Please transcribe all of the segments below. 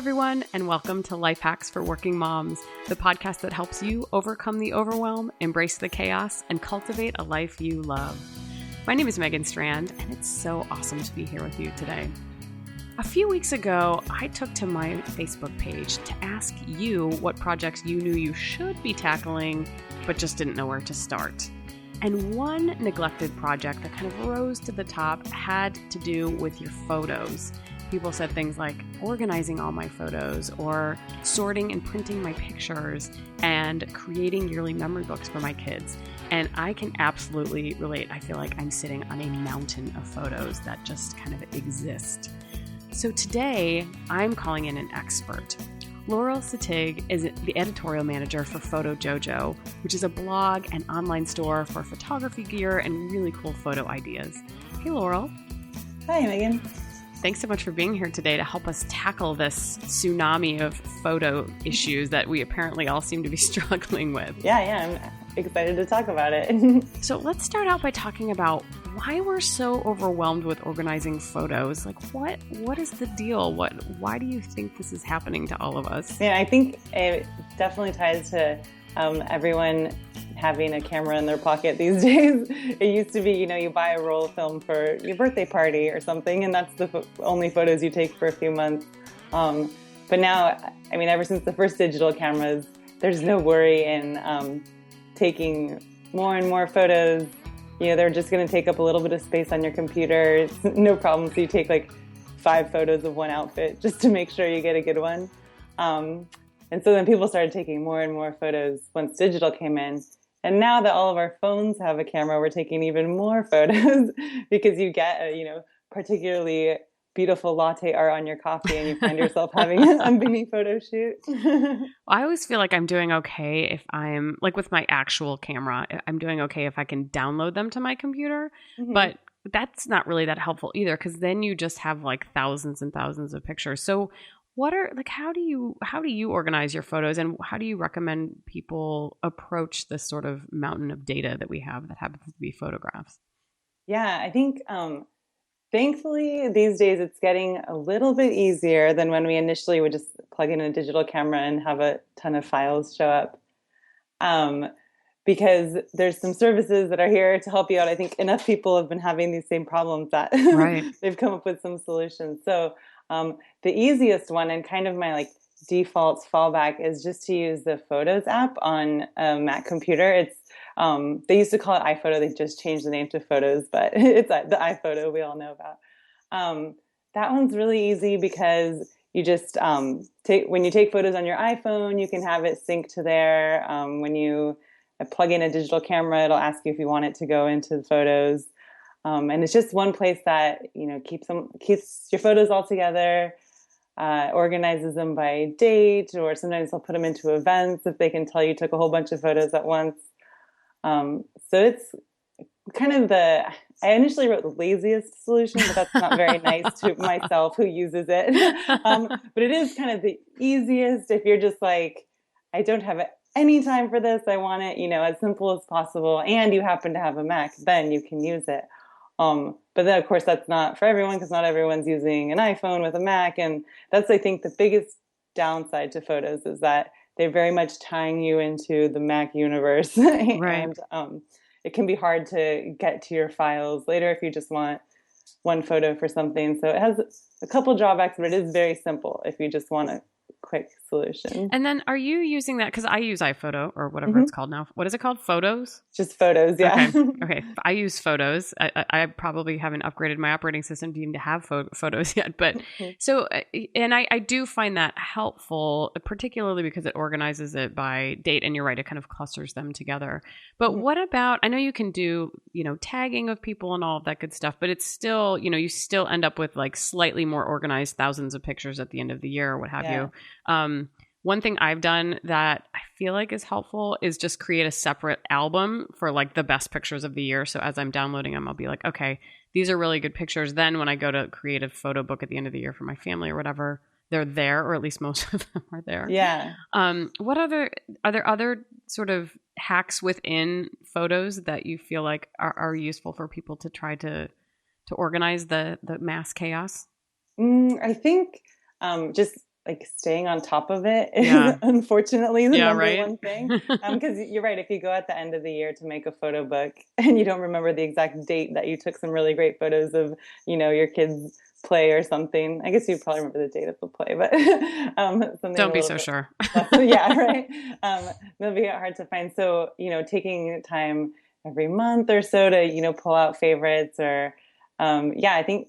everyone, and welcome to Life Hacks for Working Moms, the podcast that helps you overcome the overwhelm, embrace the chaos, and cultivate a life you love. My name is Megan Strand, and it's so awesome to be here with you today. A few weeks ago, I took to my Facebook page to ask you what projects you knew you should be tackling, but just didn't know where to start. And one neglected project that kind of rose to the top had to do with your photos. People said things like organizing all my photos or sorting and printing my pictures and creating yearly memory books for my kids. And I can absolutely relate. I feel like I'm sitting on a mountain of photos that just kind of exist. So today, I'm calling in an expert. Laurel Sittig is the Editorial Manager for Photojojo, which is a blog and online store for photography gear and really cool photo ideas. Hey, Laurel. Hi, Megan. Thanks so much for being here today to help us tackle this tsunami of photo issues that we apparently all seem to be struggling with. Yeah, I'm excited to talk about it. So let's start out by talking about why we're so overwhelmed with organizing photos. Like, what is the deal? Why do you think this is happening to all of us? Yeah, I think it definitely ties to everyone having a camera in their pocket these days. It used to be, you buy a roll of film for your birthday party or something, and that's the only photos you take for a few months. But now, ever since the first digital cameras, there's no worry in taking more and more photos. They're just going to take up a little bit of space on your computer. It's no problem. So you take like 5 photos of one outfit just to make sure you get a good one. And so then people started taking more and more photos once digital came in. And now that all of our phones have a camera, we're taking even more photos because you get a, particularly beautiful latte art on your coffee and you find yourself having a mini photo shoot. I always feel like I'm doing okay if I'm, like with my actual camera, I'm doing okay if I can download them to my computer. Mm-hmm. But that's not really that helpful either, because then you just have like thousands and thousands of pictures. So how do you organize your photos, and how do you recommend people approach this sort of mountain of data that we have that happens to be photographs? Yeah, I think thankfully these days it's getting a little bit easier than when we initially would just plug in a digital camera and have a ton of files show up. Because there's some services that are here to help you out. I think enough people have been having these same problems that right. They've come up with some solutions. So the easiest one and kind of my default fallback is just to use the Photos app on a Mac computer. It's they used to call it iPhoto. They just changed the name to Photos, but it's the iPhoto we all know about. That one's really easy because you just when you take photos on your iPhone, you can have it sync to there. When you plug in a digital camera, it'll ask you if you want it to go into the photos. And it's just one place that, keeps your photos all together, organizes them by date, or sometimes they'll put them into events if they can tell you took a whole bunch of photos at once. So it's kind of I initially wrote the laziest solution, but that's not very nice to myself who uses it. But it is kind of the easiest if you're just like, I don't have any time for this. I want it, as simple as possible. And you happen to have a Mac, then you can use it. But then, of course, that's not for everyone because not everyone's using an iPhone with a Mac. And that's, I think, the biggest downside to photos is that they're very much tying you into the Mac universe. Right. And it can be hard to get to your files later if you just want one photo for something. So it has a couple drawbacks, but it is very simple if you just want a quick solution. And then are you using that? Because I use iPhoto or whatever it's called now. What is it called? Photos? Just Photos, yeah. Okay. I use Photos. I probably haven't upgraded my operating system to even to have Photos yet. But so, and I do find that helpful, particularly because it organizes it by date. And you're right, it kind of clusters them together. But what about, I know you can do, tagging of people and all of that good stuff, but it's still, you still end up with like slightly more organized thousands of pictures at the end of the year or what have you. One thing I've done that I feel like is helpful is just create a separate album for like the best pictures of the year. So as I'm downloading them, I'll be like, okay, these are really good pictures. Then when I go to create a photo book at the end of the year for my family or whatever, they're there, or at least most of them are there. Yeah. Are there other sort of hacks within Photos that you feel like are useful for people to try to organize the mass chaos? I think just like staying on top of it is Yeah. unfortunately the number Right. one thing. Because you're right. If you go at the end of the year to make a photo book and you don't remember the exact date that you took some really great photos of, your kids' play or something. I guess you probably remember the date of the play, but something Don't a be little so bit sure. less. Yeah, right. They'll be hard to find. So, taking time every month or so to, pull out favorites or, I think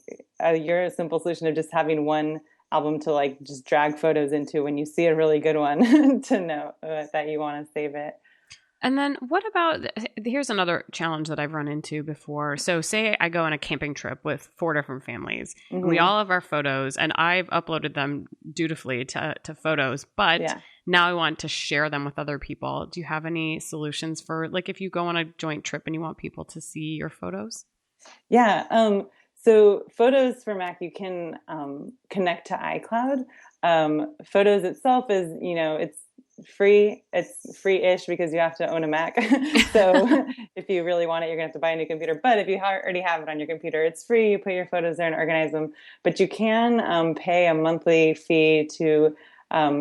your simple solution of just having one album to like just drag photos into when you see a really good one to know that you want to save it. And then what about, here's another challenge that I've run into before. So say I go on a camping trip with 4 different families. And we all have our photos and I've uploaded them dutifully to Photos, but now I want to share them with other people. Do you have any solutions for like if you go on a joint trip and you want people to see your photos? Yeah. So Photos for Mac, you can connect to iCloud. Photos itself is, it's free. It's free-ish because you have to own a Mac. So if you really want it, you're gonna have to buy a new computer. But if you already have it on your computer, it's free. You put your photos there and organize them. But you can pay a monthly fee to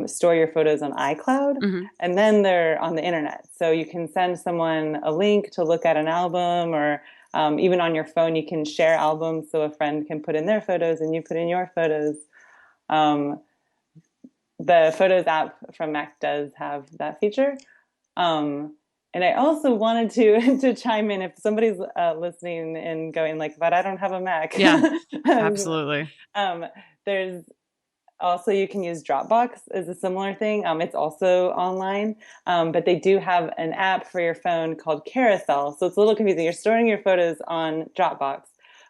store your photos on iCloud, and then they're on the internet. So you can send someone a link to look at an album, or even on your phone, you can share albums. So a friend can put in their photos and you put in your photos. The Photos app from Mac does have that feature. And I also wanted to chime in if somebody's listening and going like, but I don't have a Mac. Yeah, absolutely. There's also, you can use Dropbox as a similar thing. It's also online, but they do have an app for your phone called Carousel. So it's a little confusing. You're storing your photos on Dropbox,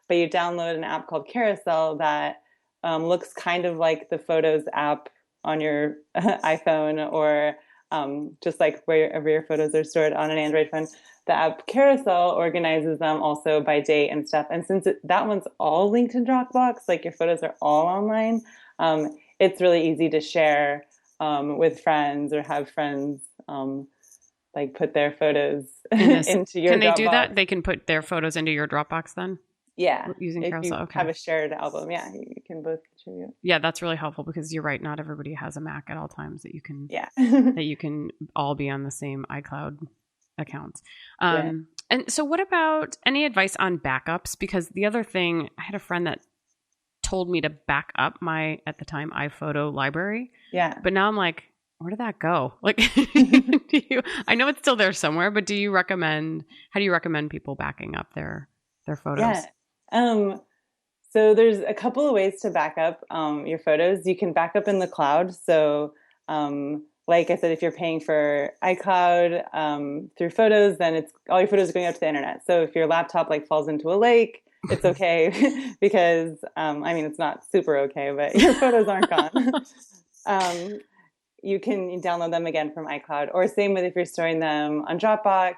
but you download an app called Carousel that looks kind of like the Photos app on your iPhone, or just like wherever your photos are stored on an Android phone. The app Carousel organizes them also by date and stuff. And since that one's all linked in Dropbox, like your photos are all online, it's really easy to share with friends or have friends like put their photos into your Dropbox. Can they do that? They can put their photos into your Dropbox then? Yeah. Using if Carousel. you Okay. have a shared album, you can both contribute. Yeah, that's really helpful because you're right. Not everybody has a Mac at all times that you can that you can all be on the same iCloud account. And so what about any advice on backups? Because the other thing, I had a friend that told me to back up my, at the time, iPhoto library. Yeah. But now I'm like, where did that go? Like, I know it's still there somewhere, but how do you recommend people backing up their photos? Yeah. So there's a couple of ways to back up your photos. You can back up in the cloud. So like I said, if you're paying for iCloud through Photos, then it's all your photos are going up to the internet. So if your laptop like falls into a lake, it's okay because it's not super okay, but your photos aren't gone. You can download them again from iCloud, or same with if you're storing them on Dropbox.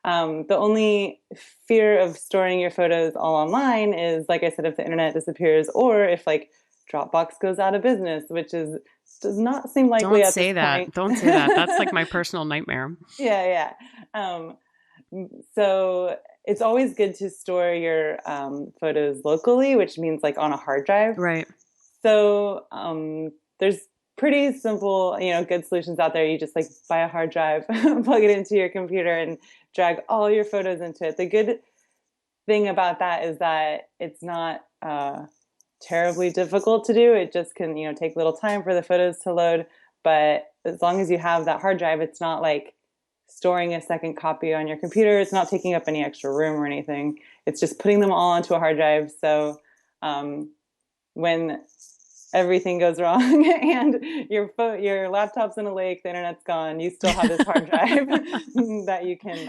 The only fear of storing your photos all online is, like I said, if the internet disappears, or if like Dropbox goes out of business, which does not seem likely at this point. Don't say that. That's like my personal nightmare. Yeah. So it's always good to store your photos locally, which means like on a hard drive. Right. So there's pretty simple, good solutions out there. You just like buy a hard drive, plug it into your computer, and drag all your photos into it. The good thing about that is that it's not terribly difficult to do. It just can, take a little time for the photos to load. But as long as you have that hard drive, it's not like storing a second copy on your computer. It's not taking up any extra room or anything. It's just putting them all onto a hard drive. So when everything goes wrong and your laptop's in a lake, the internet's gone, you still have this hard drive that you can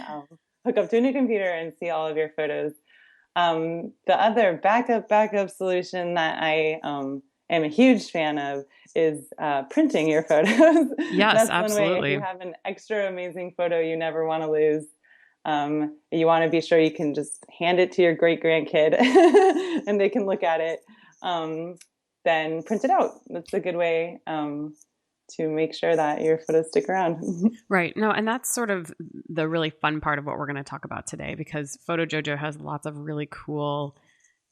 hook up to a new computer and see all of your photos. The other backup solution that I am a huge fan of is printing your photos. Yes, That's absolutely. One way. If you have an extra amazing photo you never want to lose, you want to be sure you can just hand it to your great grandkid and they can look at it. Then print it out. That's a good way to make sure that your photos stick around. Right. No, and that's sort of the really fun part of what we're going to talk about today, because Photojojo has lots of really cool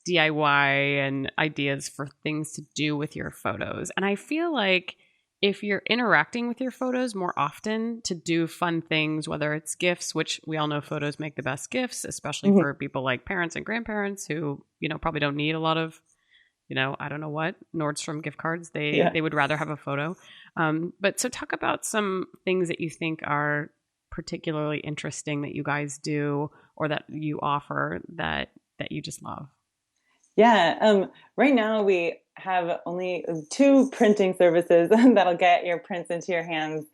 DIY and ideas for things to do with your photos. And I feel like if you're interacting with your photos more often to do fun things, whether it's gifts, which we all know photos make the best gifts, especially for people like parents and grandparents who, probably don't need a lot of, I don't know what, Nordstrom gift cards. They would rather have a photo. But so talk about some things that you think are particularly interesting that you guys do or that you offer that you just love. Yeah. Right now we have only 2 printing services that'll get your prints into your hands.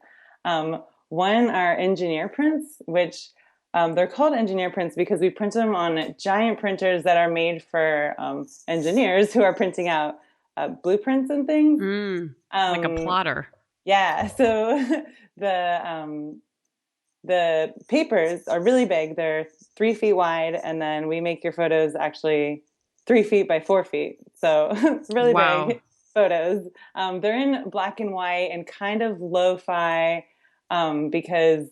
One are engineer prints, which they're called engineer prints because we print them on giant printers that are made for engineers who are printing out blueprints and things. Like a plotter. Yeah. So the papers are really big. They're 3 feet wide, and then we make your photos actually 3 feet by 4 feet. So it's really big photos. They're in black and white and kind of lo-fi because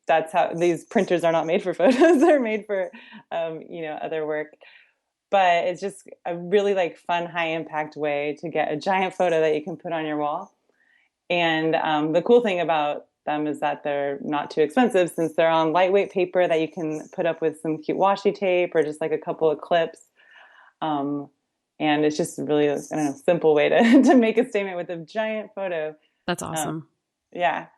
that's how these printers are not made for photos. They're made for, other work. But it's just a really fun, high impact way to get a giant photo that you can put on your wall. And the cool thing about them is that they're not too expensive since they're on lightweight paper that you can put up with some cute washi tape or just a couple of clips. And it's just really a simple way to make a statement with a giant photo. That's awesome. Yeah.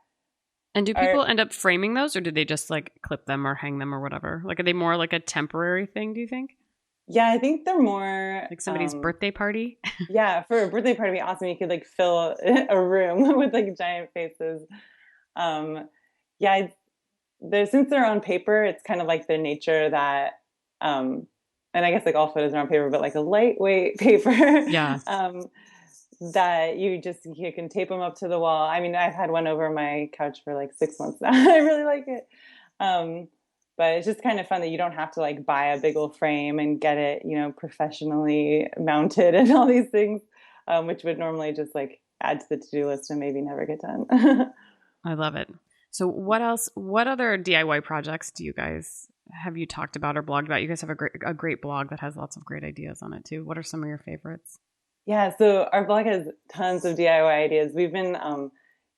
And do people end up framing those, or do they just clip them or hang them or whatever? Are they more a temporary thing, do you think? Yeah, I think they're more like somebody's birthday party. Yeah, for a birthday party, it'd be awesome. You could fill a room with giant faces. Yeah, since they're on paper, it's kind of their nature that, and I guess all photos are on paper, but a lightweight paper. Yeah. That you can tape them up to the wall. I mean, I've had one over my couch for 6 months now. I really like it. But it's just kind of fun that you don't have to buy a big old frame and get it, professionally mounted and all these things, which would normally just add to the to-do list and maybe never get done. I love it. So what else? What other DIY projects have you talked about or blogged about? You guys have a great blog that has lots of great ideas on it too. What are some of your favorites? Yeah, so our blog has tons of DIY ideas. We've been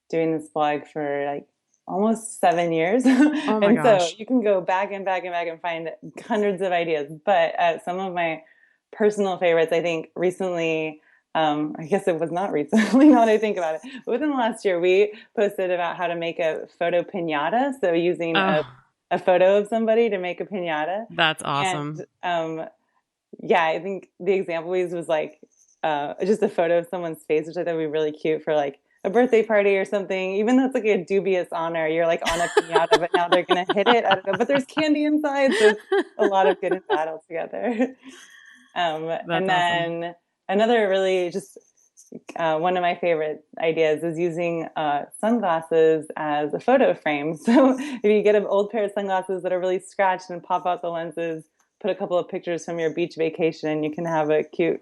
doing this blog for almost 7 years. Oh my gosh. So you can go back and back and back and find hundreds of ideas. But some of my personal favorites, I think recently, I guess it was not recently now that I think about it, but within the last year, we posted about how to make a photo pinata. So using a photo of somebody to make a pinata. That's awesome. And yeah, I think the example we used was just a photo of someone's face, which I thought would be really cute for a birthday party or something. Even though it's a dubious honor, you're on a pinata, but now they're going to hit it. I don't know, but there's candy inside, so it's a lot of good and bad altogether. And then awesome. Another really just one of my favorite ideas is using sunglasses as a photo frame. So if you get an old pair of sunglasses that are really scratched and pop out the lenses, put a couple of pictures from your beach vacation, you can have a cute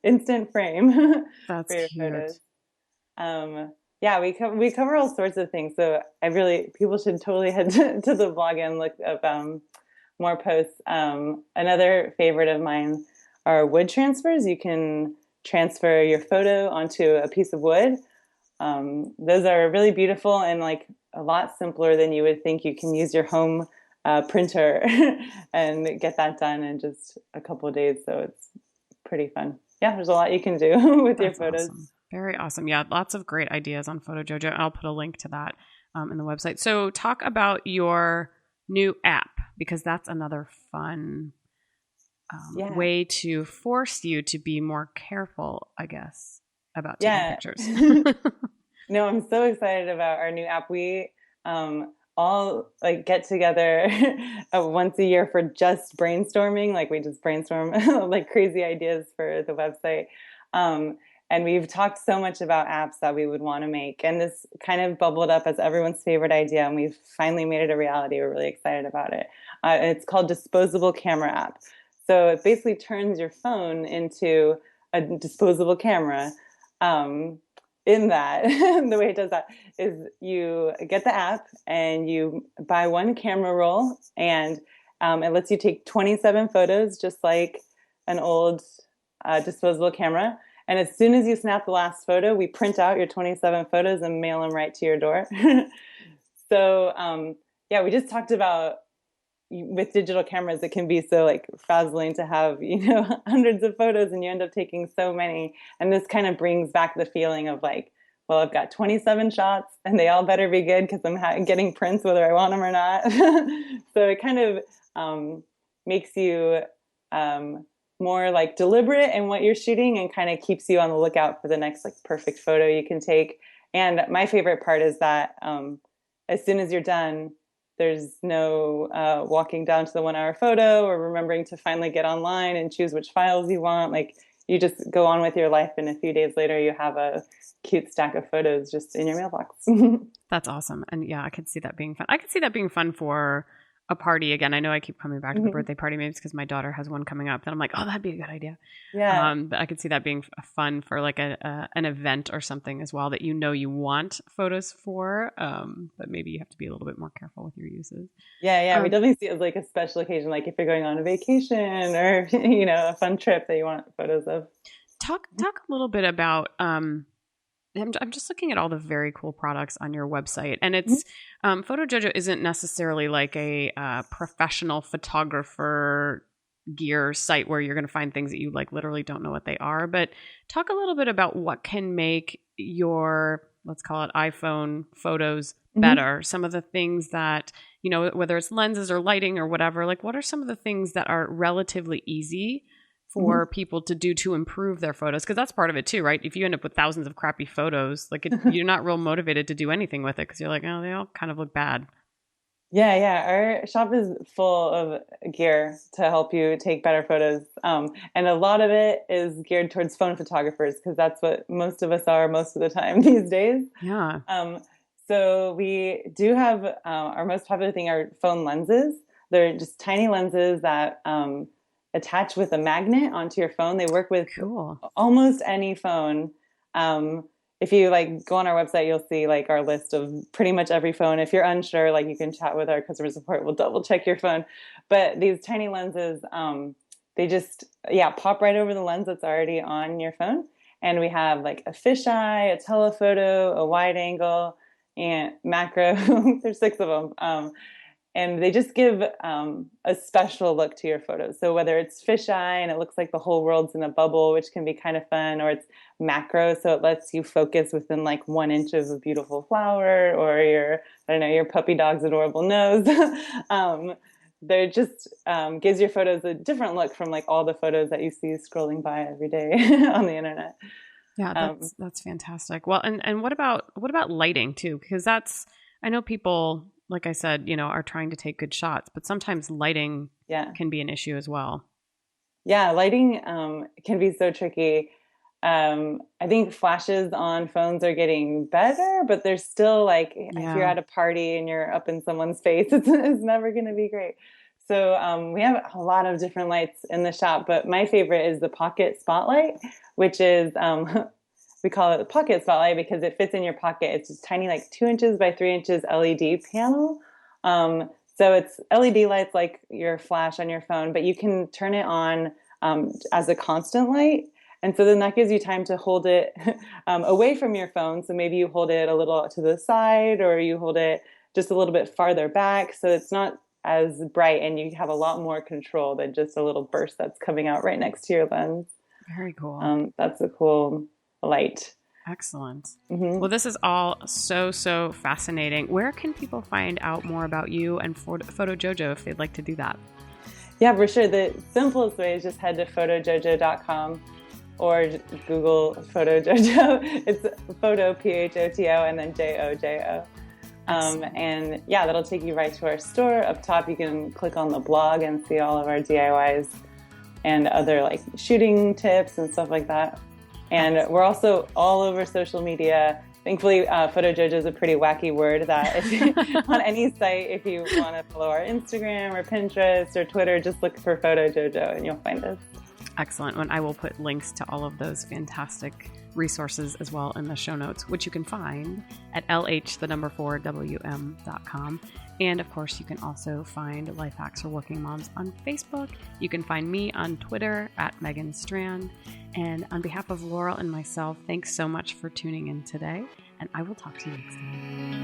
instant frame. That's for your cute. Photos. Yeah, we cover all sorts of things. So people should totally head to the blog and look up more posts. Another favorite of mine are wood transfers. You can transfer your photo onto a piece of wood. Those are really beautiful and a lot simpler than you would think. You can use your home printer and get that done in just a couple of days. So it's pretty fun. Yeah, there's a lot you can do with your photos. Awesome. Very awesome. Yeah, lots of great ideas on Photojojo. I'll put a link to that in the website. So talk about your new app, because that's another fun way to force you to be more careful, I guess, about taking pictures. No, I'm so excited about our new app. We all get together once a year for just brainstorming. We just brainstorm crazy ideas for the website. And we've talked so much about apps that we would want to make. And this kind of bubbled up as everyone's favorite idea. And we've finally made it a reality. We're really excited about it. It's called Disposable Camera App. So it basically turns your phone into a disposable camera. In that, the way it does that is you get the app and you buy one camera roll, and it lets you take 27 photos, just like an old disposable camera. And as soon as you snap the last photo, we print out your 27 photos and mail them right to your door. So, yeah, we just talked about with digital cameras, it can be so like frazzling to have, hundreds of photos and you end up taking so many. And this kind of brings back the feeling of like, well, I've got 27 shots and they all better be good because I'm getting prints whether I want them or not. So it kind of makes you more like deliberate in what you're shooting and kind of keeps you on the lookout for the next like perfect photo you can take. And my favorite part is that as soon as you're done, there's no walking down to the 1 hour photo or remembering to finally get online and choose which files you want. Like you just go on with your life and a few days later you have a cute stack of photos just in your mailbox. That's awesome. And yeah, I could see that being fun. I could see that being fun for a party. Again, I know I keep coming back to the birthday party. Maybe it's because my daughter has one coming up. And I'm like, oh, that'd be a good idea. Yeah. But I could see that being fun for like an event or something as well that you want photos for. But maybe you have to be a little bit more careful with your uses. Yeah. We definitely see it as like a special occasion, like if you're going on a vacation or, a fun trip that you want photos of. Talk a little bit about I'm just looking at all the very cool products on your website, and it's Photojojo isn't necessarily like a professional photographer gear site where you're going to find things that you like literally don't know what they are. But talk a little bit about what can make your, let's call it iPhone photos better. Some of the things that, whether it's lenses or lighting or whatever, like what are some of the things that are relatively easy for people to do to improve their photos? Because that's part of it too, right? If you end up with thousands of crappy photos, like you're not real motivated to do anything with it because you're like, oh, they all kind of look bad. Yeah. Our shop is full of gear to help you take better photos. And a lot of it is geared towards phone photographers because that's what most of us are most of the time these days. Yeah. So we do have our most popular thing are phone lenses. They're just tiny lenses that attach with a magnet onto your phone. They work with almost any phone. If you like go on our website, you'll see like our list of pretty much every phone. If you're unsure, like you can chat with our customer support. We'll double check your phone. But these tiny lenses, they just, pop right over the lens that's already on your phone. And we have like a fisheye, a telephoto, a wide angle, and macro. There's 6 of them. And they just give a special look to your photos. So whether it's fisheye and it looks like the whole world's in a bubble, which can be kind of fun, or it's macro, so it lets you focus within like 1 inch of a beautiful flower or your puppy dog's adorable nose. They're just gives your photos a different look from like all the photos that you see scrolling by every day on the internet. Yeah, that's fantastic. Well, and what about lighting too? Because I know people, like I said, are trying to take good shots, but sometimes lighting can be an issue as well. Yeah, lighting can be so tricky. I think flashes on phones are getting better, but there's still like, if you're at a party and you're up in someone's face, it's never going to be great. So we have a lot of different lights in the shop, but my favorite is the pocket spotlight, which is we call it the pocket spotlight because it fits in your pocket. It's just tiny, like 2 inches by 3 inches LED panel. So it's LED lights like your flash on your phone, but you can turn it on as a constant light. And so then that gives you time to hold it away from your phone. So maybe you hold it a little to the side or you hold it just a little bit farther back. So it's not as bright and you have a lot more control than just a little burst that's coming out right next to your lens. Very cool. That's a cool light. Excellent. Well, this is all so fascinating. Where can people find out more about you and Photojojo if they'd like to do that? Yeah, for sure. The simplest way is just head to photojojo.com or Google Photojojo. It's photo, Photo, and then Jojo. And that'll take you right to our store. Up top, you can click on the blog and see all of our DIYs and other like shooting tips and stuff like that. And we're also all over social media. Thankfully, Photojojo is a pretty wacky word that on any site, if you want to follow our Instagram or Pinterest or Twitter, just look for Photojojo and you'll find us. Excellent. And I will put links to all of those fantastic resources as well in the show notes, which you can find at lh4wm.com. And of course, you can also find Life Hacks for Working Moms on Facebook. You can find me on Twitter at Megan Strand. And on behalf of Laurel and myself, thanks so much for tuning in today. And I will talk to you next time.